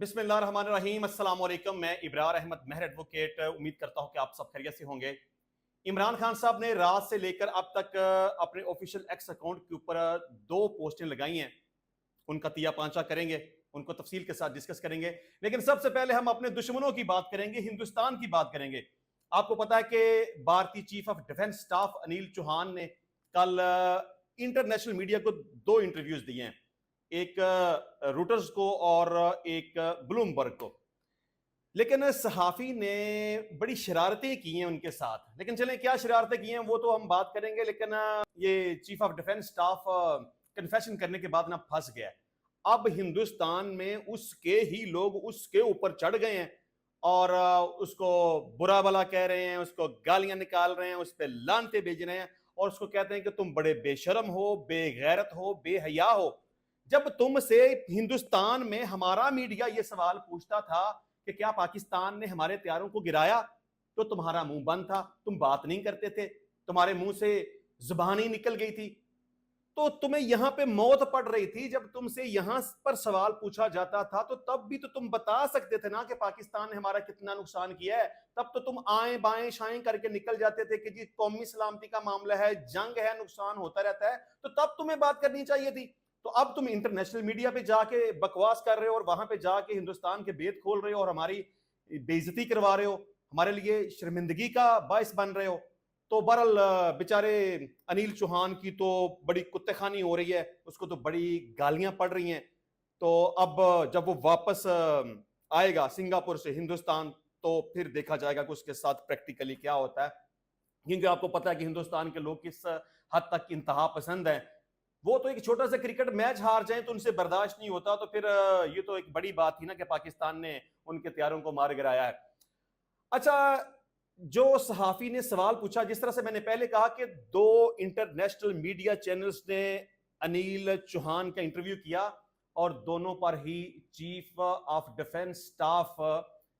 بسم اللہ الرحمن الرحیم۔ السلام علیکم، میں ابرار احمد مہر ایڈوکیٹ امید کرتا ہوں کہ آپ سب خیریت سے ہوں گے۔ عمران خان صاحب نے رات سے لے کر اب تک اپنے آفیشیل ایکس اکاؤنٹ کے اوپر 2 پوسٹیں لگائی ہیں، ان کا تیا پانچا کریں گے، ان کو تفصیل کے ساتھ ڈسکس کریں گے، لیکن سب سے پہلے ہم اپنے دشمنوں کی بات کریں گے، ہندوستان کی بات کریں گے۔ آپ کو پتا ہے کہ بھارتی chief of defence staff Anil Chauhan نے کل انٹرنیشنل میڈیا کو 2 انٹرویوز دیے ہیں، ایک روٹرز کو اور ایک بلومبرگ کو، لیکن صحافی نے بڑی شرارتیں کی ہیں ان کے ساتھ۔ لیکن چلیں کیا شرارتیں کی ہیں وہ تو ہم بات کریں گے، لیکن یہ chief of defence staff confession کرنے کے بعد پھنس گیا ہے۔ اب ہندوستان میں اس کے ہی لوگ اس کے اوپر چڑھ گئے ہیں اور اس کو برا بلا کہہ رہے ہیں، اس کو گالیاں نکال رہے ہیں، اس پہ لعنتیں بھیج رہے ہیں اور اس کو کہتے ہیں کہ تم بڑے بے شرم ہو، بے غیرت ہو، بے حیا ہو۔ جب تم سے ہندوستان میں ہمارا میڈیا یہ سوال پوچھتا تھا کہ کیا پاکستان نے ہمارے طیاروں کو گرایا، تو تمہارا منہ بند تھا، تم بات نہیں کرتے تھے، تمہارے منہ سے زبان ہی نکل گئی تھی۔ تو تمہیں یہاں پہ موت پڑ رہی تھی، جب تم سے یہاں پر سوال پوچھا جاتا تھا تو تب بھی تو تم بتا سکتے تھے نا کہ پاکستان نے ہمارا کتنا نقصان کیا ہے۔ تب تو تم آئیں بائیں شائیں کر کے نکل جاتے تھے کہ جی قومی سلامتی کا معاملہ ہے، جنگ ہے، نقصان ہوتا رہتا ہے، تو تب تمہیں بات کرنی چاہیے تھی۔ تو اب تم انٹرنیشنل میڈیا پہ جا کے بکواس کر رہے ہو اور وہاں پہ جا کے ہندوستان کے بید کھول رہے ہو اور ہماری بے عزتی کروا رہے ہو، ہمارے لیے شرمندگی کا باعث بن رہے ہو۔ تو بہرحال بیچارے انیل چوہان کی تو بڑی کتے خانی ہو رہی ہے، اس کو تو بڑی گالیاں پڑ رہی ہیں۔ تو اب جب وہ واپس آئے گا سنگاپور سے ہندوستان تو پھر دیکھا جائے گا کہ اس کے ساتھ پریکٹیکلی کیا ہوتا ہے، کیونکہ آپ کو پتا ہے کہ ہندوستان کے لوگ کس حد تک انتہا پسند ہیں۔ وہ تو ایک چھوٹا سا کرکٹ میچ ہار جائیں تو ان سے برداشت نہیں ہوتا، تو پھر یہ تو ایک بڑی بات تھی نا کہ پاکستان نے ان کے طیاروں کو مار گرایا ہے۔ اچھا، جو صحافی نے سوال پوچھا، جس طرح سے میں نے پہلے کہا کہ 2 انٹرنیشنل میڈیا چینلز نے انیل چوہان کا انٹرویو کیا اور دونوں پر ہی چیف آف ڈیفنس سٹاف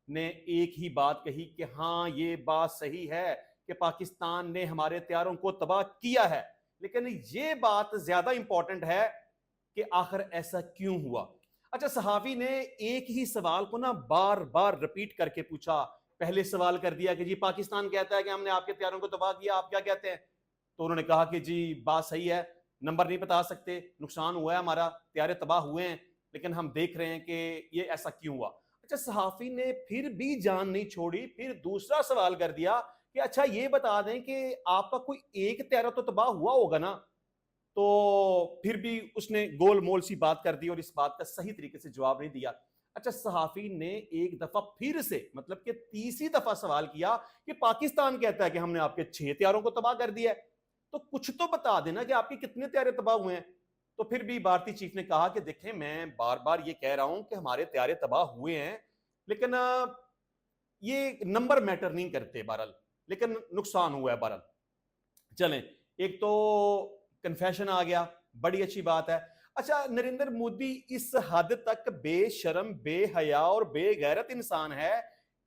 نے ایک ہی بات کہی کہ ہاں یہ بات صحیح ہے کہ پاکستان نے ہمارے طیاروں کو تباہ کیا ہے، لیکن یہ بات زیادہ امپورٹنٹ ہے کہ آخر ایسا کیوں ہوا۔ اچھا، صحافی نے ایک ہی سوال کو بار بار ریپیٹ کر کے پوچھا۔ پہلے سوال کر دیا کہ جی پاکستان کہتا ہے کہ ہم نے آپ کے طیاروں کو تباہ کیا، آپ کیا کہتے ہیں؟ تو انہوں نے کہا کہ جی بات صحیح ہے، نمبر نہیں بتا سکتے، نقصان ہوا ہے، ہمارا طیارے تباہ ہوئے ہیں، لیکن ہم دیکھ رہے ہیں کہ یہ ایسا کیوں ہوا۔ اچھا، صحافی نے پھر بھی جان نہیں چھوڑی، پھر دوسرا سوال کر دیا کہ اچھا یہ بتا دیں کہ آپ کا کوئی ایک طیارہ تو تباہ ہوا ہوگا نا۔ تو پھر بھی اس نے گول مول سی بات کر دی اور اس بات کا صحیح طریقے سے جواب نہیں دیا۔ اچھا، صحافی نے ایک دفعہ پھر سے مطلب کہ تیسری دفعہ سوال کیا کہ پاکستان کہتا ہے کہ ہم نے آپ کے 6 طیاروں کو تباہ کر دیا ہے، تو کچھ تو بتا دینا کہ آپ کے کتنے طیارے تباہ ہوئے ہیں۔ تو پھر بھی بھارتی چیف نے کہا کہ دیکھیں میں بار بار یہ کہہ رہا ہوں کہ ہمارے طیارے تباہ ہوئے ہیں، لیکن یہ نمبر میٹر نہیں کرتے بہرحال، لیکن نقصان ہوا ہے بہرحال۔ چلیں، ایک تو کنفیشن آ گیا، بڑی اچھی بات ہے۔ اچھا، نریندر مودی اس حد تک بے شرم، بے حیا اور بے غیرت انسان ہے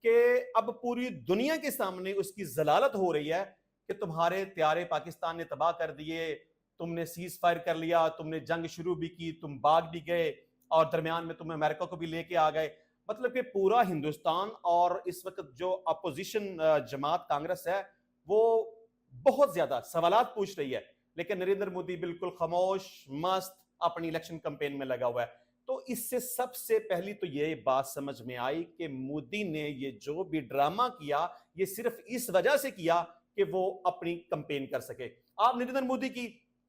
کہ اب پوری دنیا کے سامنے اس کی ضلالت ہو رہی ہے کہ تمہارے طیارے پاکستان نے تباہ کر دیے، تم نے سیز فائر کر لیا، تم نے جنگ شروع بھی کی، تم بھاگ بھی گئے اور درمیان میں تم امریکہ کو بھی لے کے آ گئے۔ مطلب کہ پورا ہندوستان اور اس وقت جو اپوزیشن جماعت کانگریس ہے وہ بہت زیادہ سوالات پوچھ رہی ہے، لیکن نریندر مودی بالکل خاموش مست اپنی الیکشن کمپین میں لگا ہوا ہے۔ تو اس سے سب سے پہلی تو یہ بات سمجھ میں آئی کہ مودی نے یہ جو بھی ڈرامہ کیا یہ صرف اس وجہ سے کیا کہ وہ اپنی کمپین کر سکے۔ آپ نریندر مودی کی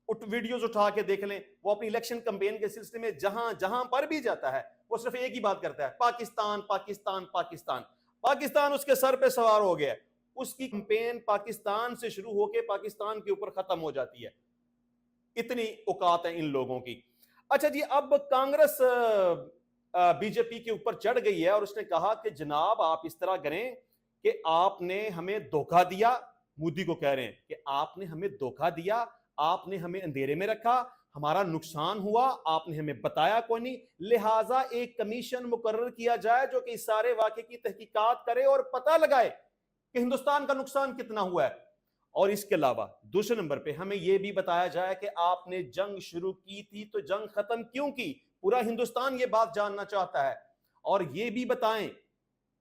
ویڈیوز اٹھا کے دیکھ لیں، وہ اپنی الیکشن کمپین کے سلسلے میں جہاں جہاں پر بھی جاتا ہے وہ صرف ایک ہی بات کرتا ہے، پاکستان پاکستان پاکستان۔ پاکستان اس کے سر پہ سوار ہو گیا ہے، اس کی کمپین پاکستان سے شروع ہو کے پاکستان کے اوپر ختم ہو جاتی ہے، اتنی اوقات ہے ان لوگوں کی۔ اچھا جی، اب کانگریس بی جے پی کے اوپر چڑھ گئی ہے اور اس نے کہا کہ جناب آپ اس طرح کریں کہ آپ نے ہمیں دھوکہ دیا، مودی کو کہہ رہے ہیں کہ آپ نے ہمیں دھوکہ دیا، آپ نے ہمیں اندھیرے میں رکھا، ہمارا نقصان ہوا، آپ نے ہمیں بتایا کوئی نہیں، لہٰذا ایک کمیشن مقرر کیا جائے جو کہ اس سارے واقعے کی تحقیقات کرے اور پتہ لگائے کہ ہندوستان کا نقصان کتنا ہوا ہے۔ اور اس کے علاوہ دوسرے نمبر پہ ہمیں یہ بھی بتایا جائے کہ آپ نے جنگ شروع کی تھی تو جنگ ختم کیوں کی، پورا ہندوستان یہ بات جاننا چاہتا ہے۔ اور یہ بھی بتائیں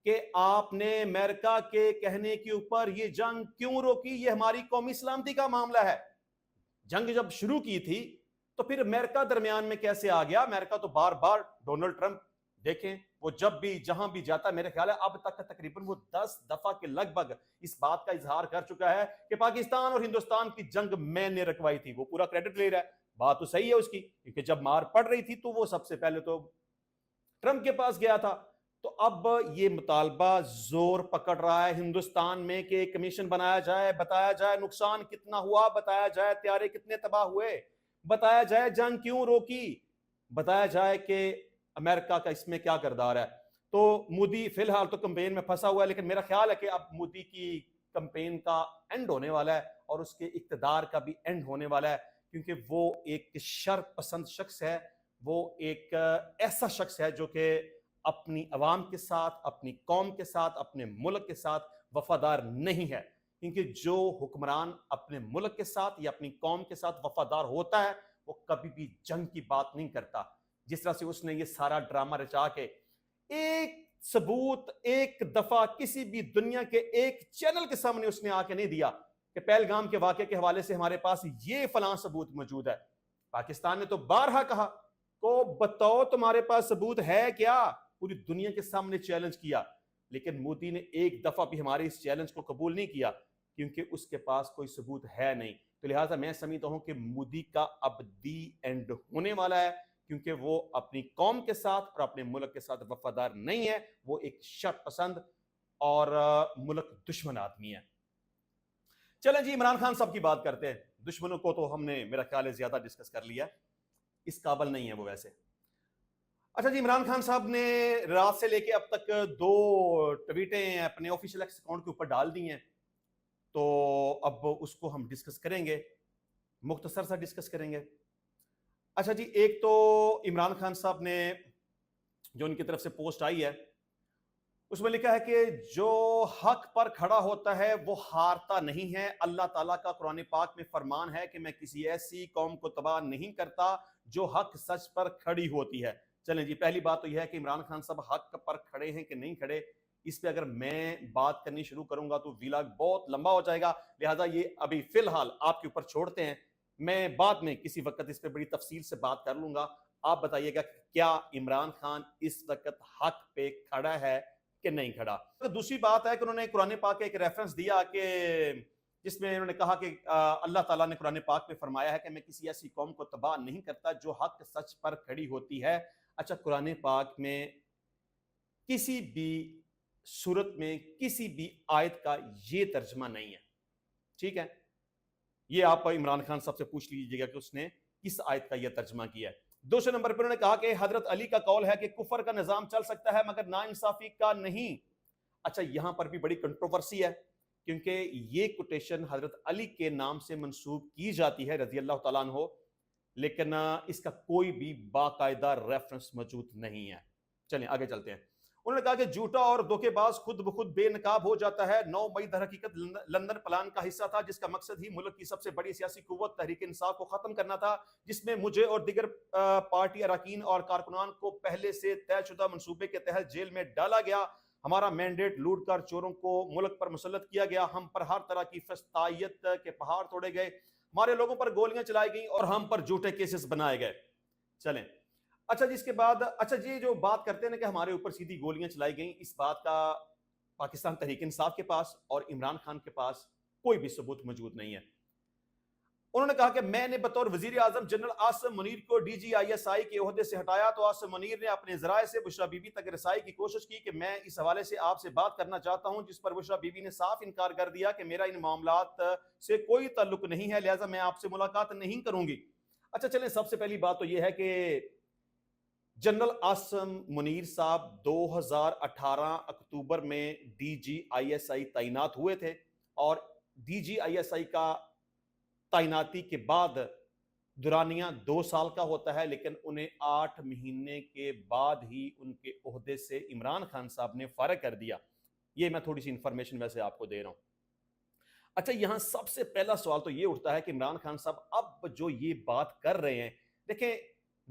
کہ آپ نے امریکہ کے کہنے کے اوپر یہ جنگ کیوں روکی. یہ ہماری قومی سلامتی کا معاملہ ہے. جنگ جب شروع کی تھی تو پھر امریکہ درمیان میں کیسے آ گیا؟ امریکہ تو بار بار ڈونلڈ ٹرمپ دیکھیں وہ جب بھی جہاں بھی جاتا ہے، میرے خیال ہے اب تک تقریباً وہ 10 دفعہ کے لگ بھگ اس بات کا اظہار کر چکا ہے کہ پاکستان اور ہندوستان کی جنگ میں نے رکوائی تھی. وہ پورا کریڈٹ لے رہا ہے. بات تو صحیح ہے اس کی، کیونکہ جب مار پڑ رہی تھی تو وہ سب سے پہلے تو ٹرمپ کے پاس گیا تھا. تو اب یہ مطالبہ زور پکڑ رہا ہے ہندوستان میں کہ ایک کمیشن بنایا جائے، بتایا جائے نقصان کتنا ہوا، بتایا جائے طیارے کتنے تباہ ہوئے، بتایا جائے جنگ کیوں روکی، بتایا جائے کہ امریکہ کا اس میں کیا کردار ہے. تو مودی فی الحال تو کمپین میں پھنسا ہوا ہے، لیکن میرا خیال ہے کہ اب مودی کی کمپین کا اینڈ ہونے والا ہے اور اس کے اقتدار کا بھی اینڈ ہونے والا ہے، کیونکہ وہ ایک شر پسند شخص ہے. وہ ایک ایسا شخص ہے جو کہ اپنی عوام کے ساتھ، اپنی قوم کے ساتھ، اپنے ملک کے ساتھ وفادار نہیں ہے. کیونکہ جو حکمران اپنے ملک کے ساتھ یا اپنی قوم کے ساتھ وفادار ہوتا ہے وہ کبھی بھی جنگ کی بات نہیں کرتا. جس طرح سے اس نے یہ سارا ڈرامہ رچا کے ایک ثبوت ایک دفعہ کسی بھی دنیا کے ایک چینل کے سامنے اس نے آ کے نہیں دیا کہ پہلگام کے واقعے کے حوالے سے ہمارے پاس یہ فلاں ثبوت موجود ہے. پاکستان نے تو بارہا کہا کو بتاؤ تمہارے پاس ثبوت ہے کیا، پوری دنیا کے سامنے چیلنج کیا. لیکن مودی نے ایک دفعہ بھی ہمارے اس چیلنج کو قبول نہیں کیا کیونکہ اس کے پاس کوئی ثبوت ہے نہیں. تو لہٰذا میں سمجھتا ہوں کہ مودی کا اب دی اینڈ ہونے والا ہے، کیونکہ وہ اپنی قوم کے ساتھ اور اپنے ملک کے ساتھ وفادار نہیں ہے. وہ ایک شر پسند اور ملک دشمن آدمی ہے. چلیں جی عمران خان صاحب کی بات کرتے ہیں. دشمنوں کو تو ہم نے میرا خیال ہے زیادہ ڈسکس کر لیا، اس قابل نہیں ہے وہ ویسے. اچھا جی، عمران خان صاحب نے رات سے لے کے اب تک 2 ٹویٹیں اپنے آفیشیل ایکس اکاؤنٹ کے اوپر ڈال دی ہیں، تو اب اس کو ہم ڈسکس کریں گے، مختصر سا ڈسکس کریں گے. اچھا جی، ایک تو عمران خان صاحب نے جو ان کی طرف سے پوسٹ آئی ہے اس میں لکھا ہے کہ جو حق پر کھڑا ہوتا ہے وہ ہارتا نہیں ہے. اللہ تعالیٰ کا قرآن پاک میں فرمان ہے کہ میں کسی ایسی قوم کو تباہ نہیں کرتا جو حق سچ پر کھڑی ہوتی ہے. چلیں جی، پہلی بات تو یہ ہے کہ عمران خان صاحب حق پر کھڑے ہیں کہ نہیں کھڑے. اس پہ اگر میں بات کرنی شروع کروں گا تو ویلاگ بہت لمبا ہو جائے گا، لہٰذا یہ ابھی فی الحال آپ کے اوپر چھوڑتے ہیں. میں بعد میں کسی وقت اس پہ بڑی تفصیل سے بات کر لوں گا. آپ بتائیے گا کیا عمران خان اس وقت حق پہ کھڑا ہے کہ نہیں کھڑا. دوسری بات ہے کہ انہوں نے قرآن پاک کا ایک ریفرنس دیا کہ جس میں انہوں نے کہا کہ اللہ تعالیٰ نے قرآن پاک میں فرمایا ہے کہ میں کسی ایسی قوم کو تباہ نہیں کرتا جو حق سچ پر کھڑی ہوتی ہے. اچھا، قرآن پاک میں کسی بھی صورت میں کسی بھی آیت کا یہ ترجمہ نہیں ہے. ٹھیک ہے، یہ آپ عمران خان صاحب سے پوچھ لیجیے گا کہ اس نے کس آیت کا یہ ترجمہ کیا ہے. دوسرے نمبر پر انہوں نے کہا کہ حضرت علی کا قول ہے کہ کفر کا نظام چل سکتا ہے مگر ناانصافی کا نہیں. اچھا، یہاں پر بھی بڑی کنٹروورسی ہے کیونکہ یہ کوٹیشن حضرت علی کے نام سے منسوب کی جاتی ہے رضی اللہ تعالیٰ عنہ، لیکن اس کا کوئی بھی باقاعدہ ریفرنس موجود نہیں ہے. چلیں آگے چلتے ہیں. انہوں نے کہا کہ جھوٹا اور دھوکے باز خود بخود بے نقاب ہو جاتا ہے. 9 مئی در حقیقت لندن پلان کا حصہ تھا جس کا مقصد ہی ملک کی سب سے بڑی سیاسی قوت تحریک انصاف کو ختم کرنا تھا، جس میں مجھے اور دیگر پارٹی اراکین اور کارکنان کو پہلے سے طے شدہ منصوبے کے تحت جیل میں ڈالا گیا. ہمارا مینڈیٹ لوٹ کر چوروں کو ملک پر مسلط کیا گیا. ہم پر ہر طرح کی فسطائیت کے پہاڑ توڑے گئے، ہمارے لوگوں پر گولیاں چلائی گئیں اور ہم پر جھوٹے کیسز بنائے گئے. چلیں اچھا جی، اس کے بعد اچھا جی جو بات کرتے ہیں کہ ہمارے اوپر سیدھی گولیاں چلائی گئیں، اس بات کا پاکستان تحریک انصاف کے پاس اور عمران خان کے پاس کوئی بھی ثبوت موجود نہیں ہے. انہوں نے کہا کہ میں نے بطور وزیر اعظم جنرل عاصم منیر کو D G I S I کے عہدے سے ہٹایا تو عاصم منیر نے اپنے ذرائع سے بشرا بی بی تک رسائی کی کوشش کی کہ میں اس حوالے سے آپ سے بات کرنا چاہتا ہوں، جس پر بشرا بی بی نے صاف انکار کر دیا کہ میرا ان معاملات سے کوئی تعلق نہیں ہے، لہٰذا میں آپ سے ملاقات نہیں کروں گی. اچھا چلیں، سب سے پہلی بات تو یہ ہے کہ جنرل عاصم منیر صاحب 2018 اکتوبر میں D G I S I تعینات ہوئے تھے اور D G I S I کا تعیناتی کے بعد دورانیہ 2 سال کا ہوتا ہے، لیکن انہیں 8 مہینے کے بعد ہی ان کے عہدے سے عمران خان صاحب نے فارغ کر دیا. یہ میں تھوڑی سی انفارمیشن ویسے آپ کو دے رہا ہوں. اچھا، یہاں سب سے پہلا سوال تو یہ اٹھتا ہے کہ عمران خان صاحب اب جو یہ بات کر رہے ہیں، دیکھیں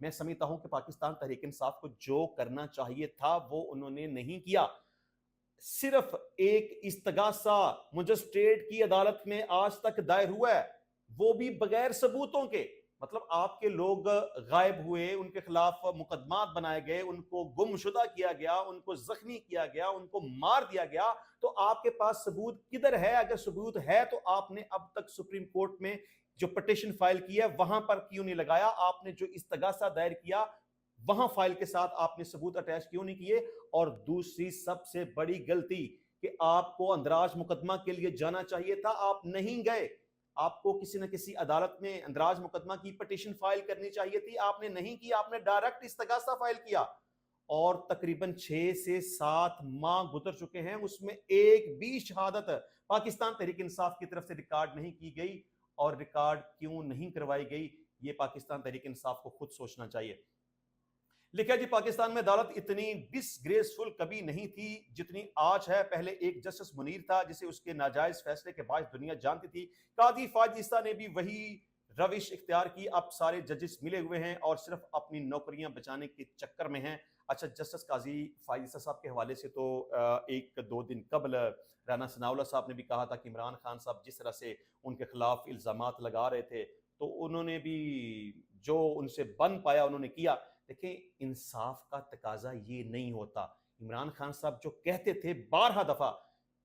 میں سمجھتا ہوں کہ پاکستان تحریک انصاف کو جو کرنا چاہیے تھا وہ انہوں نے نہیں کیا. صرف ایک استغاثہ مجسٹریٹ کی عدالت میں آج تک دائر ہوا ہے, وہ بھی بغیر ثبوتوں کے. مطلب آپ کے لوگ غائب ہوئے, ان کے خلاف مقدمات بنائے گئے, ان کو گم شدہ کیا گیا, ان کو زخمی کیا گیا, ان کو مار دیا گیا, تو آپ کے پاس ثبوت کدھر ہے؟ اگر ثبوت ہے تو آپ نے اب تک سپریم کورٹ میں جو پٹیشن فائل کی ہے وہاں پر کیوں نہیں لگایا؟ آپ نے جو استغاثہ دائر کیا وہاں فائل کے ساتھ آپ نے ثبوت اٹیچ کیوں نہیں کیے؟ اور دوسری سب سے بڑی غلطی کہ آپ کو اندراج مقدمہ کے لیے جانا چاہیے تھا, آپ نہیں گئے. آپ کو کسی نہ کسی عدالت میں اندراج مقدمہ کی پٹیشن فائل کرنی چاہیے تھی, آپ نے نہیں کی, آپ نے ڈائریکٹ استغاثہ فائل کیا. اور تقریباً 6 سے 7 ماہ گزر چکے ہیں, اس میں ایک بھی شہادت پاکستان تحریک انصاف کی طرف سے ریکارڈ نہیں کی گئی. اور ریکارڈ کیوں نہیں کروائی گئی یہ پاکستان تحریک انصاف کو خود سوچنا چاہیے. لکھا جی پاکستان میں عدالت اتنی ڈس گریسفل کبھی نہیں تھی جتنی آج ہے. پہلے ایک جسٹس منیر تھا جسے اس کے ناجائز فیصلے کے باعث دنیا جانتی تھی. قاضی فائز عیسیٰ نے بھی وہی روش اختیار کی. اب سارے ججز ملے ہوئے ہیں اور صرف اپنی نوکریاں بچانے کے چکر میں ہیں. اچھا, جسٹس قاضی فائز عیسیٰ صاحب کے حوالے سے تو 1-2 دن قبل رانا ثناءاللہ صاحب نے بھی کہا تھا کہ عمران خان صاحب جس طرح سے ان کے خلاف الزامات لگا رہے تھے تو انہوں نے بھی جو ان سے بن پایا انہوں نے کیا. دیکھیں, انصاف کا تقاضا یہ نہیں ہوتا. عمران خان صاحب جو کہتے تھے بارہا دفعہ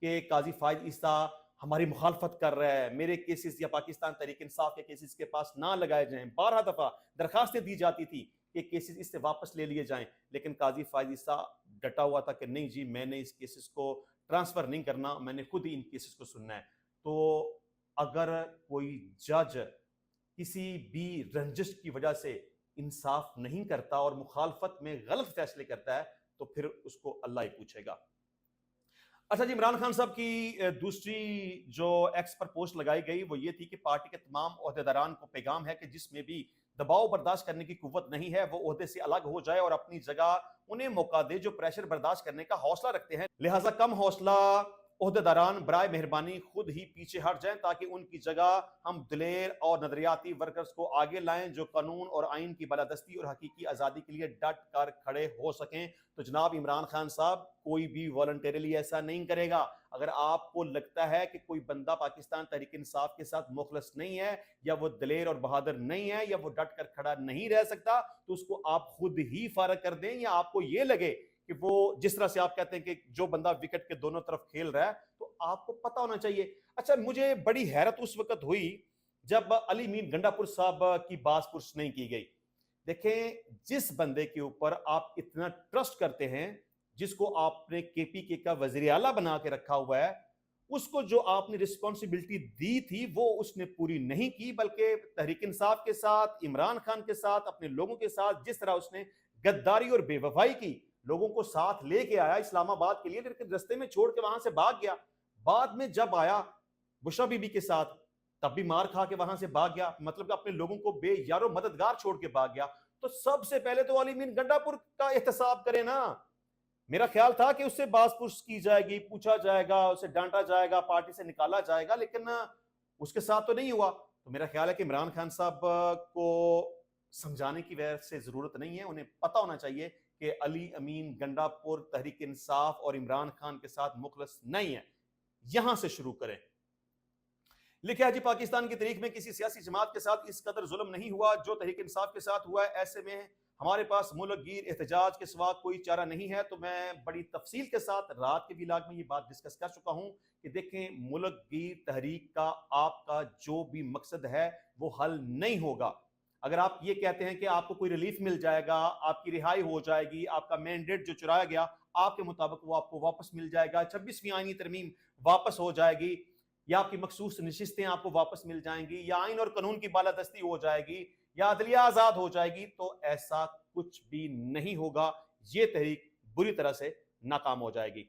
کہ قاضی فائز عیسیٰ ہماری مخالفت کر رہا ہے, میرے کیسز یا پاکستان تحریک انصاف کے کیسز کے پاس نہ لگائے جائیں, بارہا دفعہ درخواستیں دی جاتی تھی کہ کیسز اس سے واپس لے لیے جائیں, لیکن قاضی فائز عیسیٰ ڈٹا ہوا تھا کہ نہیں جی, میں نے اس کیسز کو ٹرانسفر نہیں کرنا, میں نے خود ہی ان کیسز کو سننا ہے. تو اگر کوئی جج کسی بھی رنجش کی وجہ سے انصاف نہیں کرتا اور مخالفت میں غلط فیصلے کرتا ہے تو پھر اس کو اللہ ہی پوچھے گا. اچھا جی, عمران خان صاحب کی دوسری جو ایکس پر پوسٹ لگائی گئی وہ یہ تھی کہ پارٹی کے تمام عہدیداران کو پیغام ہے کہ جس میں بھی دباؤ برداشت کرنے کی قوت نہیں ہے وہ عہدے سے الگ ہو جائے اور اپنی جگہ انہیں موقع دے جو پریشر برداشت کرنے کا حوصلہ رکھتے ہیں. لہٰذا کم حوصلہ عہدیداران برائے مہربانی خود ہی پیچھے ہٹ جائیں تاکہ ان کی جگہ ہم دلیر اور نظریاتی ورکرز کو آگے لائیں جو قانون اور آئین کی بالادستی اور حقیقی آزادی کے لیے ڈٹ کر کھڑے ہو سکیں. تو جناب عمران خان صاحب, کوئی بھی والنٹیرلی ایسا نہیں کرے گا. اگر آپ کو لگتا ہے کہ کوئی بندہ پاکستان تحریک انصاف کے ساتھ مخلص نہیں ہے یا وہ دلیر اور بہادر نہیں ہے یا وہ ڈٹ کر کھڑا نہیں رہ سکتا تو اس کو آپ خود ہی فارغ کر دیں. یا آپ کو یہ لگے کہ وہ جس طرح سے آپ کہتے ہیں کہ جو بندہ وکٹ کے دونوں طرف کھیل رہا ہے تو آپ کو پتہ ہونا چاہیے. اچھا, مجھے بڑی حیرت اس وقت ہوئی جب علی مین گنڈا پور صاحب کی باز پرس نہیں کی گئی. دیکھیں, جس بندے کے اوپر آپ اتنا ٹرسٹ کرتے ہیں, جس کو آپ نے کے پی کے کا وزیر اعلیٰ بنا کے رکھا ہوا ہے, اس کو جو آپ نے رسپانسبلٹی دی تھی وہ اس نے پوری نہیں کی, بلکہ تحریک انصاف کے ساتھ, عمران خان کے ساتھ, اپنے لوگوں کے ساتھ جس طرح اس نے غداری اور بے وفائی کی, لوگوں کو ساتھ لے کے آیا اسلام آباد کے لیے, لیکن رستے میں چھوڑ کے وہاں سے بھاگ گیا. بعد میں جب آیا بشرا بی بی کے ساتھ تب بھی مار کھا کے وہاں سے بھاگ گیا, مطلب کہ اپنے لوگوں کو بے یارو مددگار چھوڑ کے بھاگ گیا. تو سب سے پہلے تو علی مین گنڈا پور کا احتساب کرے نا. میرا خیال تھا کہ اس سے باز پرس کی جائے گی, پوچھا جائے گا, اسے ڈانٹا جائے گا, پارٹی سے نکالا جائے گا, لیکن اس کے ساتھ تو نہیں ہوا. تو میرا خیال ہے کہ عمران خان صاحب کو سمجھانے کی وجہ سے ضرورت نہیں ہے, انہیں پتہ ہونا چاہیے کہ علی امین گنڈا پور تحریک انصاف اور عمران خان کے ساتھ مخلص نہیں ہے. یہاں سے شروع کریں. لکھا ہے جی, پاکستان کی تاریخ میں کسی سیاسی جماعت کے ساتھ اس قدر ظلم نہیں ہوا جو تحریک انصاف کے ساتھ ہوا ہے. ایسے میں ہمارے پاس ملک گیر احتجاج کے سوا کوئی چارہ نہیں ہے. تو میں بڑی تفصیل کے ساتھ رات کے ویلاگ میں یہ بات ڈسکس کر چکا ہوں کہ دیکھیں, ملک گیر تحریک کا آپ کا جو بھی مقصد ہے وہ حل نہیں ہوگا. اگر آپ یہ کہتے ہیں کہ آپ کو کوئی ریلیف مل جائے گا, آپ کی رہائی ہو جائے گی, آپ کا مینڈیٹ جو چرایا گیا آپ کے مطابق وہ آپ کو واپس مل جائے گا, 26ویں آئینی ترمیم واپس ہو جائے گی, یا آپ کی مخصوص نشستیں آپ کو واپس مل جائیں گی, یا آئین اور قانون کی بالادستی ہو جائے گی, یا عدلیہ آزاد ہو جائے گی, تو ایسا کچھ بھی نہیں ہوگا. یہ تحریک بری طرح سے ناکام ہو جائے گی.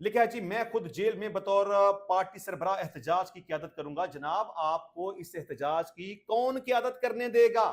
لکھا ہے جی, میں خود جیل میں بطور پارٹی سربراہ احتجاج کی قیادت کروں گا. جناب, آپ کو اس احتجاج کی کون قیادت کرنے دے گا؟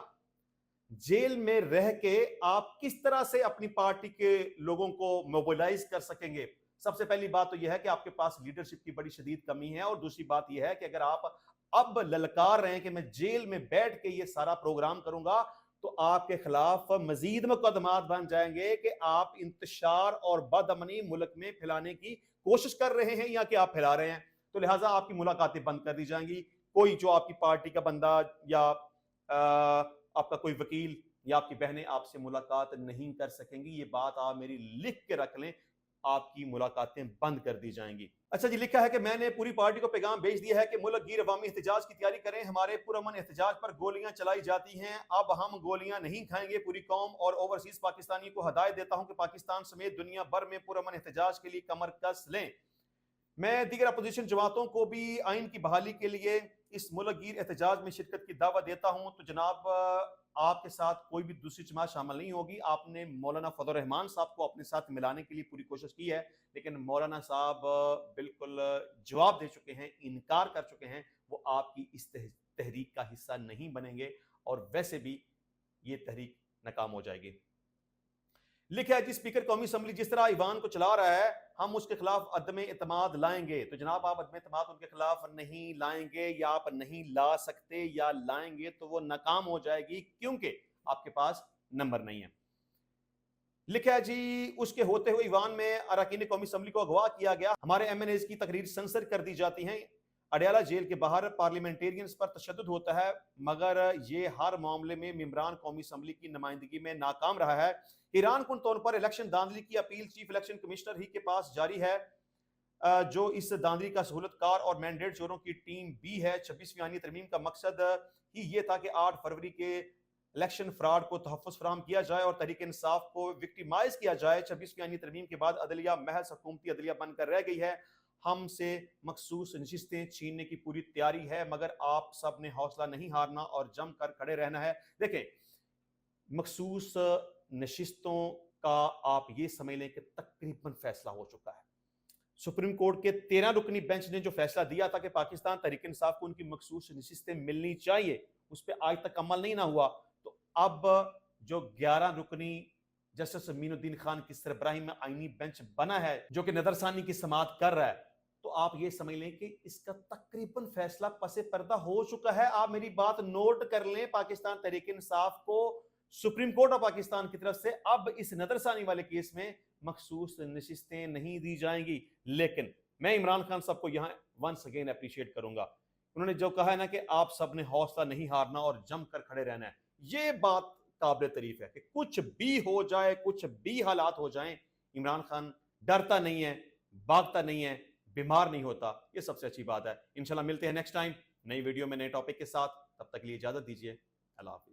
جیل میں رہ کے آپ کس طرح سے اپنی پارٹی کے لوگوں کو موبلائز کر سکیں گے؟ سب سے پہلی بات تو یہ ہے کہ آپ کے پاس لیڈرشپ کی بڑی شدید کمی ہے, اور دوسری بات یہ ہے کہ اگر آپ اب للکار رہے ہیں کہ میں جیل میں بیٹھ کے یہ سارا پروگرام کروں گا, تو آپ کے خلاف مزید مقدمات بن جائیں گے کہ آپ انتشار اور بدامنی ملک میں پھیلانے کی کوشش کر رہے ہیں یا کہ آپ پھیلا رہے ہیں. تو لہٰذا آپ کی ملاقاتیں بند کر دی جائیں گی. کوئی جو آپ کی پارٹی کا بندہ یا آپ کا کوئی وکیل یا آپ کی بہنیں آپ سے ملاقات نہیں کر سکیں گی. یہ بات آپ میری لکھ کے رکھ لیں, آپ کی ملاقاتیں بند کر دی جائیں گی. اچھا جی, لکھا ہے کہ میں نے پوری پارٹی کو پیغام بھیج دیا ہے کہ ملک گیر عوامی احتجاج کی تیاری کریں. ہمارے پرامن احتجاج پر گولیاں چلائی جاتی ہیں, اب ہم گولیاں نہیں کھائیں گے. پوری قوم اور اوورسیز پاکستانیوں کو ہدایت دیتا ہوں کہ پاکستان سمیت دنیا بھر میں پرامن احتجاج کے لیے کمر کس لیں. میں دیگر اپوزیشن جماعتوں کو بھی آئین کی بحالی کے لیے اس ملک گیر احتجاج میں شرکت کی دعوت دیتا ہوں. تو جناب آپ کے ساتھ کوئی بھی دوسری جماعت شامل نہیں ہوگی. آپ نے مولانا فضل الرحمان صاحب کو اپنے ساتھ ملانے کے لیے پوری کوشش کی ہے, لیکن مولانا صاحب بالکل جواب دے چکے ہیں, انکار کر چکے ہیں. وہ آپ کی اس تحریک کا حصہ نہیں بنیں گے اور ویسے بھی یہ تحریک ناکام ہو جائے گی. لکھا ہے جی, اسپیکر قومی اسمبلی جس طرح ایوان کو چلا رہا ہے ہم اس کے خلاف عدم اعتماد لائیں گے. تو جناب آپ عدم اعتماد ان کے خلاف نہیں لائیں گے, یا آپ نہیں لا سکتے, یا لائیں گے تو وہ ناکام ہو جائے گی کیونکہ آپ کے پاس نمبر نہیں ہے. لکھا ہے جی, اس کے ہوتے ہوئے ایوان میں اراکین قومی اسمبلی کو اغوا کیا گیا. ہمارے ایم این ایز کی تقریر سنسر کر دی جاتی ہیں. اڈیالہ جیل کے باہر پارلیمنٹیرینز پر تشدد ہوتا ہے, مگر یہ ہر معاملے میں ممبران قومی اسمبلی کی نمائندگی میں ناکام رہا ہے. ایران کن طور پر الیکشن دھاندلی کی اپیل چیف الیکشن کمشنر ہی کے پاس جاری ہے, جو اس دھاندلی کا سہولت کار اور مینڈیٹ چوروں کی ٹیم بھی ہے. 26ویں آئینی ترمیم کا مقصد ہی یہ تھا کہ 8 فروری کے الیکشن فراڈ کو تحفظ فراہم کیا جائے اور تحریک انصاف کو وکٹیمائز کیا جائے. 26ویں آئینی ترمیم کے بعد عدلیہ محض حکومتی عدلیہ بن کر رہ گئی ہے. ہم سے مخصوص نشستیں چھیننے کی پوری تیاری ہے, مگر آپ سب نے حوصلہ نہیں ہارنا اور جم کر کھڑے رہنا ہے. دیکھیں, مخصوص نشستوں کا آپ یہ سمجھ لیں کہ تقریباً فیصلہ ہو چکا ہے. سپریم کورٹ کے 13 رکنی بینچ نے جو فیصلہ دیا تھا کہ پاکستان تحریک انصاف کو ان کی مخصوص نشستیں ملنی چاہیے, اس پہ آج تک عمل نہیں نہ ہوا. تو اب جو 11 رکنی جسٹس امین الدین خان کی سربراہی میں آئینی بینچ بنا ہے, جو کہ نظر ثانی کی سماعت کر رہا ہے, تو آپ یہ سمجھ لیں کہ اس کا تقریباً فیصلہ پس پردہ ہو چکا ہے. آپ میری بات نوٹ کر لیں, پاکستان تحریک انصاف کو سپریم کورٹ آف پاکستان کی طرف سے اب اس نظر ثانی والے کیس میں مخصوص نشستیں نہیں دی جائیں گی. لیکن میں عمران خان صاحب کو یہاں ونس اگین اپریشیٹ کروں گا, انہوں نے جو کہا ہے نا کہ آپ سب نے حوصلہ نہیں ہارنا اور جم کر کھڑے رہنا ہے, یہ بات قابل تعریف ہے کہ کچھ بھی ہو جائے, کچھ بھی حالات ہو جائیں, عمران خان ڈرتا نہیں ہے, بھاگتا نہیں ہے, بیمار نہیں ہوتا. یہ سب سے اچھی بات ہے. انشاءاللہ ملتے ہیں نیکسٹ ٹائم نئی ویڈیو میں نئے ٹاپک کے ساتھ. تب تک کے لیے اجازت دیجیے. اللہ حافظ.